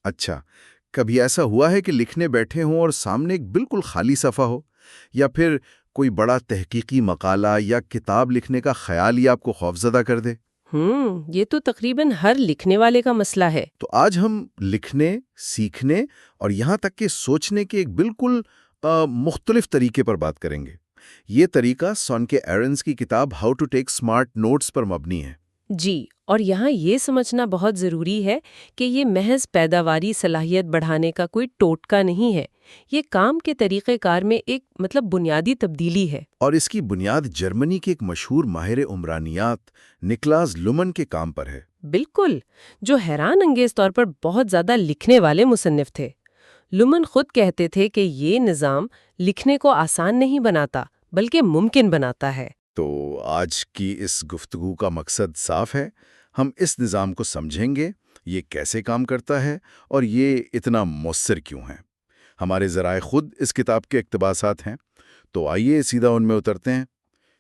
اچھا، کبھی ایسا ہوا ہے کہ لکھنے بیٹھے ہوں اور سامنے ایک بالکل خالی صفحہ ہو، یا پھر کوئی بڑا تحقیقی مقالہ یا کتاب لکھنے کا خیال ہی آپ کو خوفزدہ کر دے؟ یہ تو تقریباً ہر لکھنے والے کا مسئلہ ہے۔ تو آج ہم لکھنے، سیکھنے اور یہاں تک کہ سوچنے کے ایک بالکل مختلف طریقے پر بات کریں گے۔ یہ طریقہ سونکے ایرنز کی کتاب how to take smart notes پر مبنی ہے۔ جی، اور یہاں یہ سمجھنا بہت ضروری ہے کہ یہ محض پیداواری صلاحیت بڑھانے کا کوئی ٹوٹکا نہیں ہے۔ یہ کام کے طریقہ کار میں ایک بنیادی تبدیلی ہے۔ اور اس کی بنیاد جرمنی کے ایک مشہور ماہر عمرانیات نکلاس لومن کے کام پر ہے۔ بالکل، جو حیران انگیز طور پر بہت زیادہ لکھنے والے مصنف تھے۔ لومن خود کہتے تھے کہ یہ نظام لکھنے کو آسان نہیں بناتا بلکہ ممکن بناتا ہے۔ تو آج کی اس گفتگو کا مقصد صاف ہے، ہم اس نظام کو سمجھیں گے، یہ کیسے کام کرتا ہے اور یہ اتنا مؤثر کیوں ہے۔ ہمارے ذرائع خود اس کتاب کے اقتباسات ہیں، تو آئیے سیدھا ان میں اترتے ہیں۔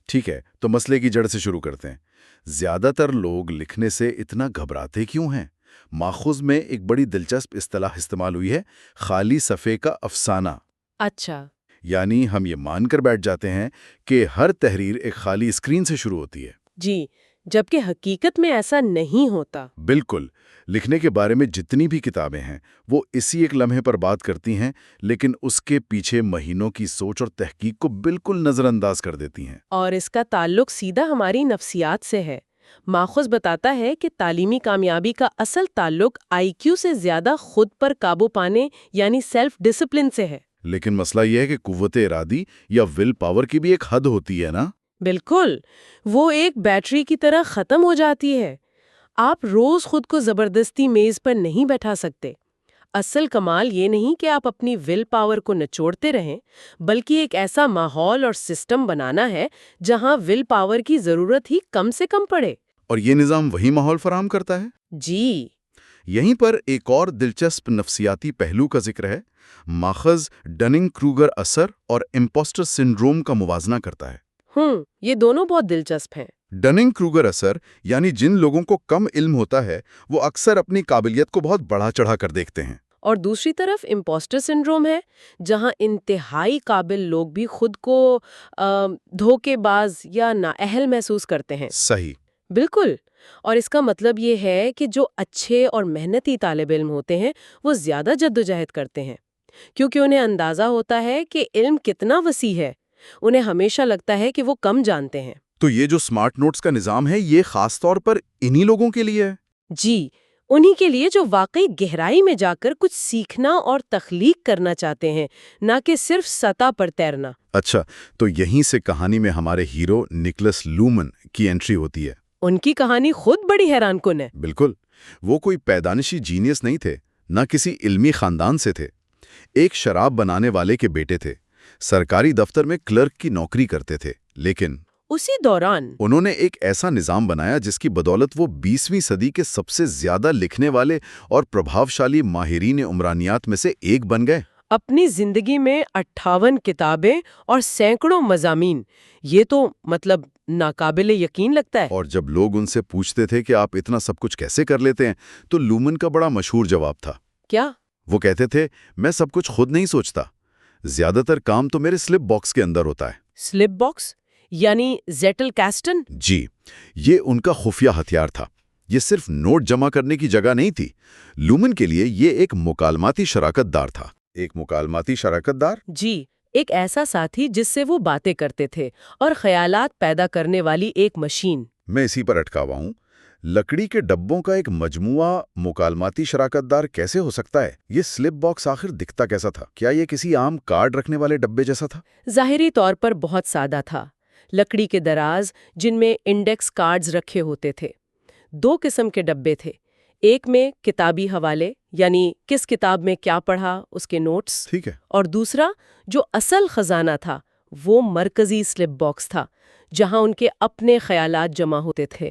ٹھیک ہے، تو مسئلے کی جڑ سے شروع کرتے ہیں۔ زیادہ تر لوگ لکھنے سے اتنا گھبراتے کیوں ہیں؟ ماخذ میں ایک بڑی دلچسپ اصطلاح استعمال ہوئی ہے، خالی صفحے کا افسانہ۔ اچھا۔ یعنی ہم یہ مان کر بیٹھ جاتے ہیں کہ ہر تحریر ایک خالی اسکرین سے شروع ہوتی ہے۔ جی، جبکہ حقیقت میں ایسا نہیں ہوتا۔ بالکل، لکھنے کے بارے میں جتنی بھی کتابیں ہیں وہ اسی ایک لمحے پر بات کرتی ہیں، لیکن اس کے پیچھے مہینوں کی سوچ اور تحقیق کو بالکل نظر انداز کر دیتی ہیں۔ اور اس کا تعلق سیدھا ہماری نفسیات سے ہے۔ ماخذ بتاتا ہے کہ تعلیمی کامیابی کا اصل تعلق آئی کیو سے زیادہ خود پر قابو پانے یعنی سیلف ڈسپلن سے ہے۔ لیکن مسئلہ یہ ہے کہ قوت ارادی یا ول پاور کی بھی ایک حد ہوتی ہے نا؟ بالکل، وہ ایک بیٹری کی طرح ختم ہو جاتی ہے۔ آپ روز خود کو زبردستی میز پر نہیں بیٹھا سکتے۔ اصل کمال یہ نہیں کہ آپ اپنی ول پاور کو نچوڑتے رہیں، بلکہ ایک ایسا ماحول اور سسٹم بنانا ہے جہاں ول پاور کی ضرورت ہی کم سے کم پڑے۔ اور یہ نظام وہی ماحول فراہم کرتا ہے؟ جی۔ یہیں پر ایک اور دلچسپ نفسیاتی پہلو کا ذکر ہے۔ ماخذ ڈننگ کروگر اثر اور امپوسٹر سنڈروم کا موازنہ کرتا ہے۔ یہ دونوں بہت دلچسپ ہیں۔ ڈننگ کروگر اثر یعنی جن لوگوں کو کم علم ہوتا ہے وہ اکثر اپنی قابلیت کو بہت بڑھا چڑھا کر دیکھتے ہیں، اور دوسری طرف امپوسٹر سنڈروم ہے، جہاں انتہائی قابل لوگ بھی خود کو دھوکے باز یا نااہل محسوس کرتے ہیں۔ صحیح۔ بالکل، اور اس کا مطلب یہ ہے کہ جو اچھے اور محنتی طالب علم ہوتے ہیں وہ زیادہ جدوجہد کرتے ہیں، کیونکہ انہیں اندازہ ہوتا ہے کہ علم کتنا وسیع ہے۔ انہیں ہمیشہ لگتا ہے کہ وہ کم جانتے ہیں۔ تو یہ جو سمارٹ نوٹس کا نظام ہے یہ خاص طور پر انہی لوگوں کے لیے ہے؟ جی، انہی کے لیے جو واقعی گہرائی میں جا کر کچھ سیکھنا اور تخلیق کرنا چاہتے ہیں، نہ کہ صرف سطح پر تیرنا۔ اچھا، تو یہیں سے کہانی میں ہمارے ہیرو نکلس لومن کی انٹری ہوتی ہے۔ ان کی کہانی خود بڑی حیران کن ہے۔ بالکل، وہ کوئی پیدائشی جینیس نہیں تھے، نہ کسی علمی خاندان سے تھے۔ ایک شراب بنانے والے کے بیٹے تھے، سرکاری دفتر میں کلرک کی نوکری کرتے تھے، لیکن اسی دوران انہوں نے ایک ایسا نظام بنایا جس کی بدولت وہ 20ویں صدی کے سب سے زیادہ لکھنے والے اور پربھاوشالی ماہرین عمرانیات میں سے ایک بن گئے۔ اپنی زندگی میں 58 کتابیں اور سینکڑوں مضامین، یہ تو ناقابل یقین لگتا ہے۔ اور جب لوگ ان سے پوچھتے تھے کہ آپ اتنا سب کچھ کیسے کر لیتے ہیں تو لومن کا بڑا مشہور جواب تھا۔ کیا؟ وہ کہتے تھے، میں سب کچھ خود نہیں سوچتا، زیادہ تر کام تو میرے سلپ باکس کے اندر ہوتا ہے۔ سلپ باکس یعنی زیٹل کاسٹن؟ جی، یہ ان کا خفیہ ہتھیار تھا۔ یہ صرف نوٹ جمع کرنے کی جگہ نہیں تھی، لومن کے لیے یہ ایک مکالماتی شراکت دار تھا۔ ایک مکالماتی شراکت دار؟ جی، ایک ایسا ساتھی جس سے وہ باتیں کرتے تھے اور خیالات پیدا کرنے والی ایک مشین۔ میں اسی پر اٹکا ہوا ہوں۔ لکڑی کے ڈبوں کا ایک مجموعہ مکالماتی شراکت دار کیسے ہو سکتا ہے؟ یہ سلپ باکس آخر دکھتا کیسا تھا؟ کیا یہ کسی عام کارڈ رکھنے والے ڈبے جیسا تھا؟ ظاہری طور پر بہت سادہ تھا، لکڑی کے دراز جن میں انڈیکس کارڈز رکھے ہوتے تھے۔ 2 قسم کے ڈبے تھے، ایک میں کتابی حوالے یعنی کس کتاب میں کیا پڑھا اس کے نوٹس، ٹھیک ہے، اور دوسرا جو اصل خزانہ تھا وہ مرکزی سلپ باکس تھا جہاں ان کے اپنے خیالات جمع ہوتے تھے،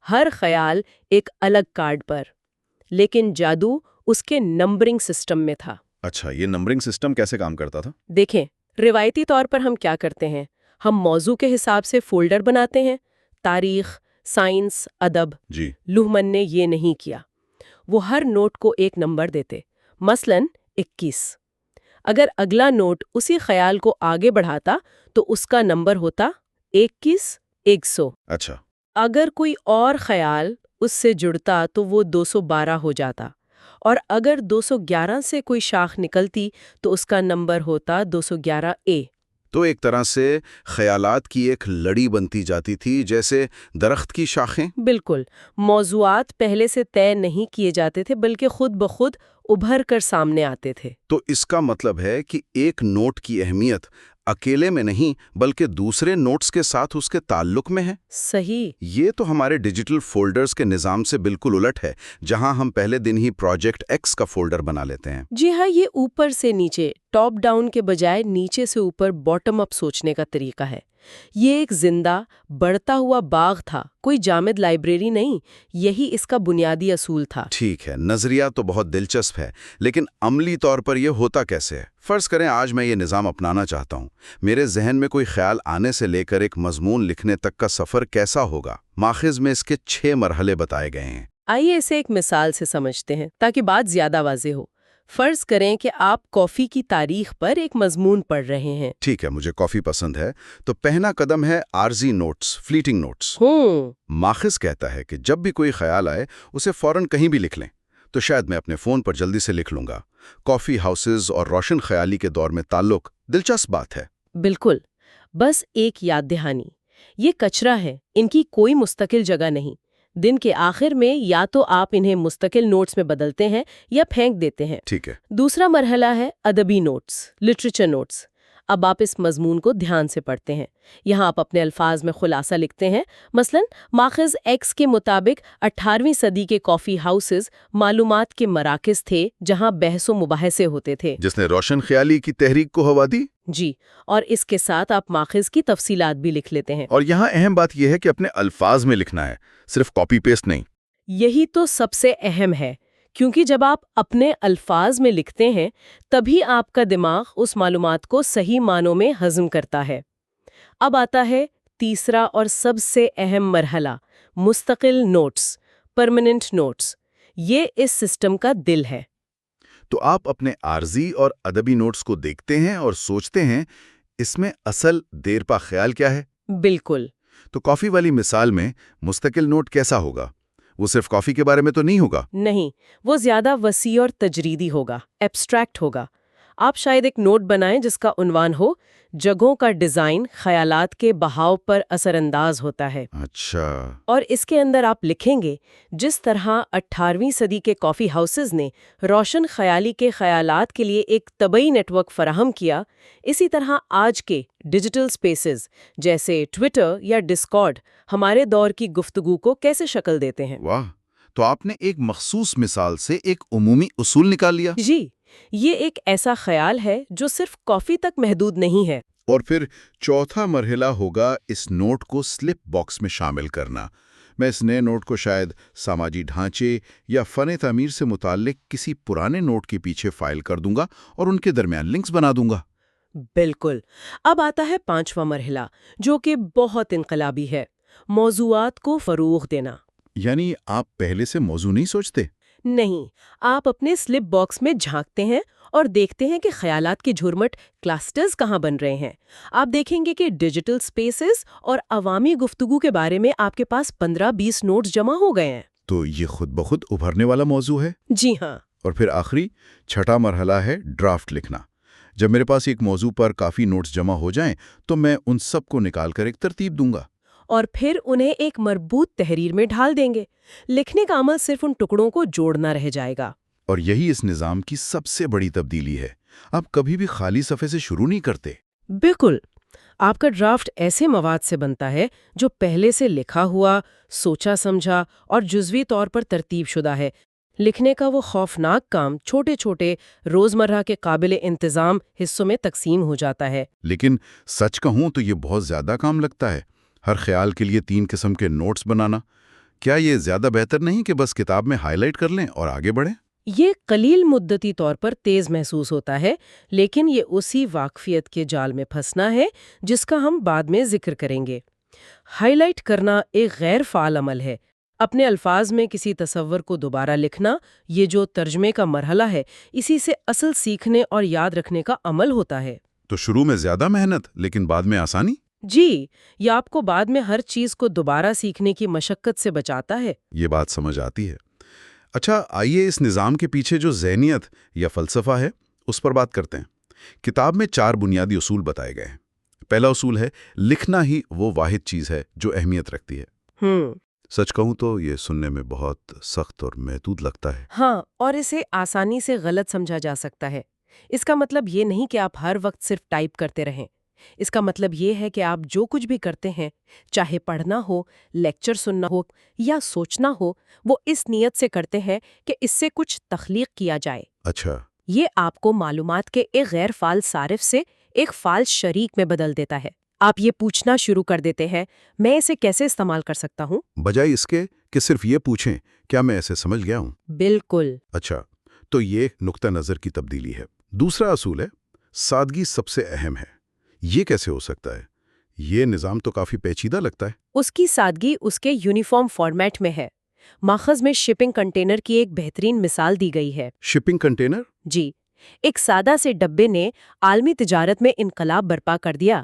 ہر خیال ایک الگ کارڈ پر۔ لیکن جادو اس کے نمبرنگ سسٹم میں تھا۔ اچھا، یہ نمبرنگ سسٹم کیسے کام کرتا تھا؟ دیکھیں، روایتی طور پر ہم کیا کرتے ہیں، ہم موضوع کے حساب سے فولڈر بناتے ہیں، تاریخ، سائنس، ادب۔ جی، لومن نے یہ نہیں کیا۔ وہ ہر نوٹ کو ایک نمبر دیتے مثلاً 21۔ اگر اگلا نوٹ اسی خیال کو آگے بڑھاتا تو اس کا نمبر ہوتا 21، 100۔ اچھا، اگر کوئی اور خیال اس سے جڑتا تو وہ 212 ہو جاتا، اور اگر 211 سے کوئی شاخ نکلتی تو اس کا نمبر ہوتا 211A۔ تو ایک طرح سے خیالات کی ایک لڑی بنتی جاتی تھی، جیسے درخت کی شاخیں۔ بالکل، موضوعات پہلے سے طے نہیں کیے جاتے تھے بلکہ خود بخود ابھر کر سامنے آتے تھے۔ تو اس کا مطلب ہے کہ ایک نوٹ کی اہمیت اکیلے میں نہیں بلکہ دوسرے نوٹس کے ساتھ اس کے تعلق میں ہے۔ صحیح۔ یہ تو ہمارے ڈیجیٹل فولڈرز کے نظام سے بالکل الٹ ہے، جہاں ہم پہلے دن ہی پروجیکٹ ایکس کا فولڈر بنا لیتے ہیں۔ جی ہاں، یہ اوپر سے نیچے، ٹاپ ڈاؤن کے بجائے نیچے سے اوپر باٹم اپ سوچنے کا طریقہ ہے۔ یہ ایک زندہ، بڑھتا ہوا باغ تھا، کوئی جامد لائبریری نہیں۔ یہی اس کا بنیادی اصول تھا۔ ٹھیک ہے، نظریہ تو بہت دلچسپ ہے، لیکن عملی طور پر یہ ہوتا کیسے ہے؟ فرض کریں آج میں یہ نظام اپنانا چاہتا ہوں۔ میرے ذہن میں کوئی خیال آنے سے لے کر ایک مضمون لکھنے تک کا سفر کیسا ہوگا؟ ماخذ میں اس کے 6 مرحلے بتائے گئے ہیں۔ آئیے اسے ایک مثال سے سمجھتے ہیں تاکہ بات زیادہ واضح ہو۔ فرض کریں کہ آپ کافی کی تاریخ پر ایک مضمون پڑھ رہے ہیں۔ ٹھیک ہے، مجھے کافی پسند ہے۔ تو پہلا قدم ہے عارضی نوٹس، فلیٹنگ نوٹس۔ ماخذ کہتا ہے کہ جب بھی کوئی خیال آئے اسے فوراً کہیں بھی لکھ لیں۔ تو شاید میں اپنے فون پر جلدی سے لکھ لوں گا۔ کافی ہاؤسز اور روشن خیالی کے دور میں تعلق، دلچسپ بات ہے۔ بالکل، بس ایک یاد دہانی، یہ کچرا ہے، ان کی کوئی مستقل جگہ نہیں۔ دن کے آخر میں یا تو آپ انہیں مستقل نوٹس میں بدلتے ہیں یا پھینک دیتے ہیں۔ ٹھیک ہے۔ دوسرا مرحلہ ہے ادبی نوٹس، لٹریچر نوٹس۔ اب آپ اس مضمون کو دھیان سے پڑھتے ہیں۔ یہاں آپ اپنے الفاظ میں خلاصہ لکھتے ہیں۔ مثلا ماخذ ایکس کے مطابق 18ویں صدی کے کافی ہاؤسز معلومات کے مراکز تھے جہاں بحث و مباحثے ہوتے تھے۔ جس نے روشن خیالی کی تحریک کو ہوا دی۔ جی، اور اس کے ساتھ آپ ماخذ کی تفصیلات بھی لکھ لیتے ہیں۔ اور یہاں اہم بات یہ ہے کہ اپنے الفاظ میں لکھنا ہے، صرف کاپی پیسٹ نہیں۔ یہی تو سب سے اہم ہے، کیونکہ جب آپ اپنے الفاظ میں لکھتے ہیں تبھی آپ کا دماغ اس معلومات کو صحیح معنوں میں ہضم کرتا ہے۔ اب آتا ہے تیسرا اور سب سے اہم مرحلہ، مستقل نوٹس، پرماننٹ نوٹس۔ یہ اس سسٹم کا دل ہے۔ تو آپ اپنے عارضی اور ادبی نوٹس کو دیکھتے ہیں اور سوچتے ہیں اس میں اصل دیرپا خیال کیا ہے؟ بالکل۔ تو کافی والی مثال میں مستقل نوٹ کیسا ہوگا؟ وہ صرف کافی کے بارے میں تو نہیں ہوگا؟ نہیں، وہ زیادہ وسیع اور تجریدی ہوگا، ایبسٹریکٹ ہوگا۔ آپ شاید ایک نوٹ بنائیں جس کا عنوان ہو جگہوں کا ڈیزائن خیالات کے بہاؤ پر اثر انداز ہوتا ہے۔ اچھا۔ اور اس کے اندر آپ لکھیں گے جس طرح 18ویں صدی کے کافی ہاؤسز نے روشن خیالی کے خیالات کے لیے ایک طبعی نیٹ ورک فراہم کیا، اسی طرح آج کے ڈیجیٹل سپیسز جیسے ٹویٹر یا ڈسکارڈ ہمارے دور کی گفتگو کو کیسے شکل دیتے ہیں۔ واہ، تو آپ نے ایک مخصوص مثال سے ایک عمومی اصول نکال لیا۔ جی، یہ ایک ایسا خیال ہے جو صرف کافی تک محدود نہیں ہے۔ اور پھر چوتھا مرحلہ ہوگا اس نوٹ کو سلپ باکس میں شامل کرنا۔ میں اس نئے نوٹ کو شاید سماجی ڈھانچے یا فن تعمیر سے متعلق کسی پرانے نوٹ کے پیچھے فائل کر دوں گا اور ان کے درمیان لنکس بنا دوں گا۔ بالکل۔ اب آتا ہے پانچواں مرحلہ جو کہ بہت انقلابی ہے، موضوعات کو فروغ دینا۔ یعنی آپ پہلے سے موضوع نہیں سوچتے؟ نہیں، آپ اپنے سلپ باکس میں جھانکتے ہیں اور دیکھتے ہیں کہ خیالات کے جھرمٹ کلسٹرز کہاں بن رہے ہیں۔ آپ دیکھیں گے کہ ڈیجیٹل سپیسز اور عوامی گفتگو کے بارے میں آپ کے پاس 15-20 نوٹس جمع ہو گئے ہیں۔ تو یہ خود بخود ابھرنے والا موضوع ہے۔ جی ہاں۔ اور پھر آخری چھٹا مرحلہ ہے ڈرافٹ لکھنا۔ جب میرے پاس ایک موضوع پر کافی نوٹس جمع ہو جائیں تو میں ان سب کو نکال کر ایک ترتیب دوں گا، اور پھر انہیں ایک مربوط تحریر میں ڈھال دیں گے۔ لکھنے کا عمل صرف ان ٹکڑوں کو جوڑنا رہ جائے گا۔ اور یہی اس نظام کی سب سے بڑی تبدیلی ہے۔ آپ کبھی بھی خالی صفحے سے شروع نہیں کرتے۔ بالکل، آپ کا ڈرافٹ ایسے مواد سے بنتا ہے جو پہلے سے لکھا ہوا، سوچا سمجھا اور جزوی طور پر ترتیب شدہ ہے۔ لکھنے کا وہ خوفناک کام چھوٹے چھوٹے روزمرہ کے قابل انتظام حصوں میں تقسیم ہو جاتا ہے۔ لیکن سچ کہوں تو یہ بہت زیادہ کام لگتا ہے، ہر خیال کے لیے 3 قسم کے نوٹس بنانا۔ کیا یہ زیادہ بہتر نہیں کہ بس کتاب میں ہائی لائٹ کر لیں اور آگے بڑھیں؟ یہ قلیل مدتی طور پر تیز محسوس ہوتا ہے، لیکن یہ اسی واقفیت کے جال میں پھنسنا ہے جس کا ہم بعد میں ذکر کریں گے۔ ہائی لائٹ کرنا ایک غیر فعال عمل ہے۔ اپنے الفاظ میں کسی تصور کو دوبارہ لکھنا، یہ جو ترجمے کا مرحلہ ہے، اسی سے اصل سیکھنے اور یاد رکھنے کا عمل ہوتا ہے۔ تو شروع میں زیادہ محنت لیکن بعد میں آسانی؟ جی، یہ آپ کو بعد میں ہر چیز کو دوبارہ سیکھنے کی مشقت سے بچاتا ہے۔ یہ بات سمجھ آتی ہے۔ اچھا، آئیے اس نظام کے پیچھے جو ذہنیت یا فلسفہ ہے اس پر بات کرتے ہیں۔ کتاب میں 4 بنیادی اصول بتائے گئے ہیں۔ پہلا اصول ہے لکھنا ہی وہ واحد چیز ہے جو اہمیت رکھتی ہے۔ سچ کہوں تو یہ سننے میں بہت سخت اور محدود لگتا ہے۔ ہاں، اور اسے آسانی سے غلط سمجھا جا سکتا ہے۔ اس کا مطلب یہ نہیں کہ آپ ہر وقت صرف ٹائپ کرتے رہیں۔ اس کا مطلب یہ ہے کہ آپ جو کچھ بھی کرتے ہیں، چاہے پڑھنا ہو، لیکچر سننا ہو یا سوچنا ہو، وہ اس نیت سے کرتے ہیں کہ اس سے کچھ تخلیق کیا جائے۔ اچھا، یہ آپ کو معلومات کے ایک غیر فعال صارف سے ایک فعال شریک میں بدل دیتا ہے۔ آپ یہ پوچھنا شروع کر دیتے ہیں، میں اسے کیسے استعمال کر سکتا ہوں؟ بجائے اس کے کہ صرف یہ پوچھیں کیا میں ایسے سمجھ گیا ہوں؟ بالکل۔ اچھا، تو یہ نقطہ نظر کی تبدیلی ہے۔ دوسرا اصول ہے سادگی سب سے اہم ہے۔ یہ کیسے ہو سکتا ہے؟ یہ نظام تو کافی پیچیدہ لگتا ہے۔ اس کی سادگی اس کے یونیفارم فارمیٹ میں ہے۔ ماخذ میں شپنگ کنٹینر کی ایک بہترین مثال دی گئی ہے۔ Shipping container? جی، ایک سادہ سے ڈبے نے عالمی تجارت میں انقلاب برپا کر دیا۔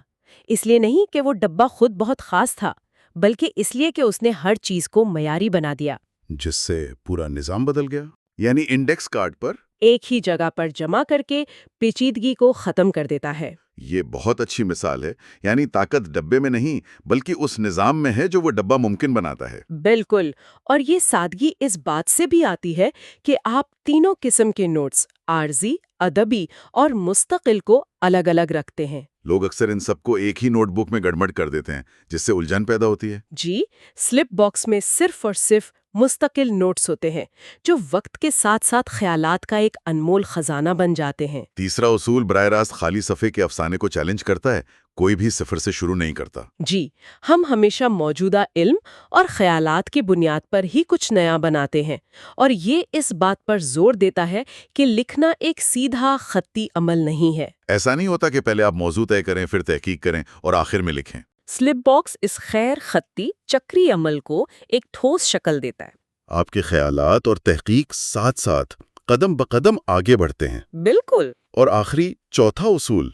اس لیے نہیں کہ وہ ڈبہ خود بہت خاص تھا، بلکہ اس لیے کہ اس نے ہر چیز کو معیاری بنا دیا۔ جس سے پورا نظام بدل گیا؟ یعنی انڈیکس کارڈ پر ایک ہی جگہ پر جمع کر کے پیچیدگی کو ختم کر دیتا ہے۔ یہ بہت اچھی مثال ہے۔ یعنی طاقت ڈبے میں نہیں بلکہ اس نظام میں ہے جو وہ ڈبہ ممکن بناتا ہے۔ بالکل، اور یہ سادگی اس بات سے بھی آتی ہے کہ آپ تینوں قسم کے نوٹس، عارضی، ادبی اور مستقل کو الگ الگ رکھتے ہیں۔ لوگ اکثر ان سب کو ایک ہی نوٹ بک میں گڑبڑ کر دیتے ہیں، جس سے الجھن پیدا ہوتی ہے۔ جی، سلپ باکس میں صرف اور صرف مستقل نوٹس ہوتے ہیں جو وقت کے ساتھ ساتھ خیالات کا ایک انمول خزانہ بن جاتے ہیں۔ تیسرا اصول براہ راست خالی صفحے کے افسانے کو چیلنج کرتا ہے، کوئی بھی صفر سے شروع نہیں کرتا۔ جی، ہم ہمیشہ موجودہ علم اور خیالات کی بنیاد پر ہی کچھ نیا بناتے ہیں، اور یہ اس بات پر زور دیتا ہے کہ لکھنا ایک سیدھا خطی عمل نہیں ہے۔ ایسا نہیں ہوتا کہ پہلے آپ موضوع طے کریں، پھر تحقیق کریں اور آخر میں لکھیں۔ سلپ باکس اس خیر خطی چکری عمل کو ایک ٹھوس شکل دیتا ہے۔ آپ کے خیالات اور تحقیق ساتھ ساتھ قدم بقدم آگے بڑھتے ہیں۔ بالکل۔ اور آخری چوتھا اصول،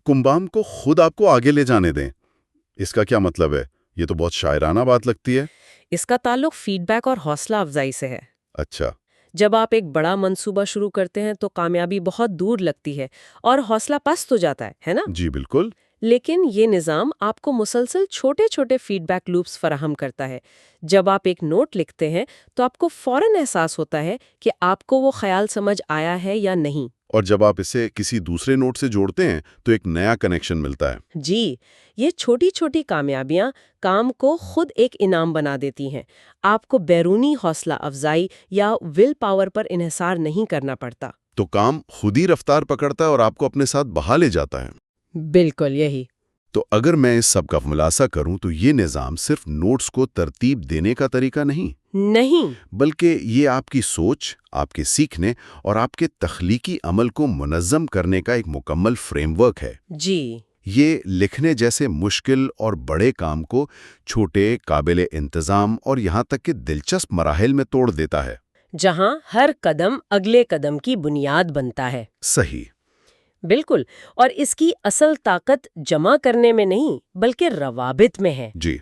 کنبام کو خود آپ کو آگے لے جانے دیں۔ اس کا کیا مطلب ہے؟ یہ تو بہت شاعرانہ بات لگتی ہے۔ اس کا تعلق فیڈ بیک اور حوصلہ افزائی سے ہے۔ اچھا، جب آپ ایک بڑا منصوبہ شروع کرتے ہیں تو کامیابی بہت دور لگتی ہے اور حوصلہ پست ہو جاتا ہے نا؟ جی بالکل۔ لیکن یہ نظام آپ کو مسلسل چھوٹے چھوٹے فیڈ بیک لوپس فراہم کرتا ہے۔ جب آپ ایک نوٹ لکھتے ہیں تو آپ کو فوراً احساس ہوتا ہے کہ آپ کو وہ خیال سمجھ آیا ہے یا نہیں۔ اور جب آپ اسے کسی دوسرے نوٹ سے جوڑتے ہیں تو ایک نیا کنیکشن ملتا ہے۔ جی، یہ چھوٹی چھوٹی کامیابیاں کام کو خود ایک انعام بنا دیتی ہیں۔ آپ کو بیرونی حوصلہ افزائی یا ول پاور پر انحصار نہیں کرنا پڑتا۔ تو کام خود ہی رفتار پکڑتا ہے اور آپ کو اپنے ساتھ بہا لے جاتا ہے۔ بالکل یہی۔ تو اگر میں اس سب کا خلاصہ کروں تو یہ نظام صرف نوٹس کو ترتیب دینے کا طریقہ نہیں، بلکہ یہ آپ کی سوچ، آپ کے سیکھنے اور آپ کے تخلیقی عمل کو منظم کرنے کا ایک مکمل فریم ورک ہے۔ جی، یہ لکھنے جیسے مشکل اور بڑے کام کو چھوٹے، قابل انتظام اور یہاں تک کہ دلچسپ مراحل میں توڑ دیتا ہے۔ جہاں ہر قدم اگلے قدم کی بنیاد بنتا ہے۔ صحیح۔ بالکل، اور اس کی اصل طاقت جمع کرنے میں نہیں بلکہ روابط میں ہے۔ جی،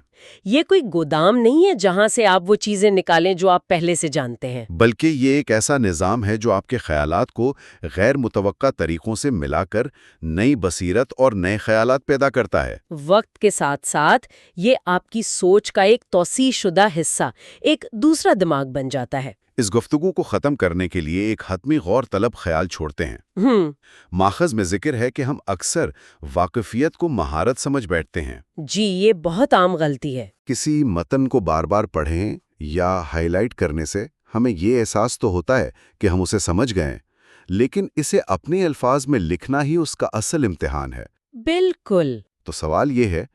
یہ کوئی گودام نہیں ہے جہاں سے آپ وہ چیزیں نکالیں جو آپ پہلے سے جانتے ہیں۔ بلکہ یہ ایک ایسا نظام ہے جو آپ کے خیالات کو غیر متوقع طریقوں سے ملا کر نئی بصیرت اور نئے خیالات پیدا کرتا ہے۔ وقت کے ساتھ ساتھ یہ آپ کی سوچ کا ایک توسیع شدہ حصہ، ایک دوسرا دماغ بن جاتا ہے۔ اس گفتگو کو ختم کرنے کے لیے ایک حتمی غور طلب خیال چھوڑتے ہیں۔ ماخذ میں ذکر ہے کہ ہم اکثر واقفیت کو مہارت سمجھ بیٹھتے ہیں۔ جی، یہ بہت عام غلطی ہے۔ کسی متن کو بار بار پڑھیں یا ہائی لائٹ کرنے سے ہمیں یہ احساس تو ہوتا ہے کہ ہم اسے سمجھ گئے، لیکن اسے اپنے الفاظ میں لکھنا ہی اس کا اصل امتحان ہے۔ بالکل۔ تو سوال یہ ہے،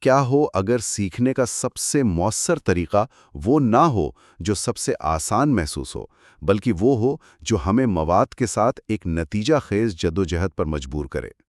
کیا ہو اگر سیکھنے کا سب سے مؤثر طریقہ وہ نہ ہو جو سب سے آسان محسوس ہو، بلکہ وہ ہو جو ہمیں مواد کے ساتھ ایک نتیجہ خیز جدوجہد پر مجبور کرے؟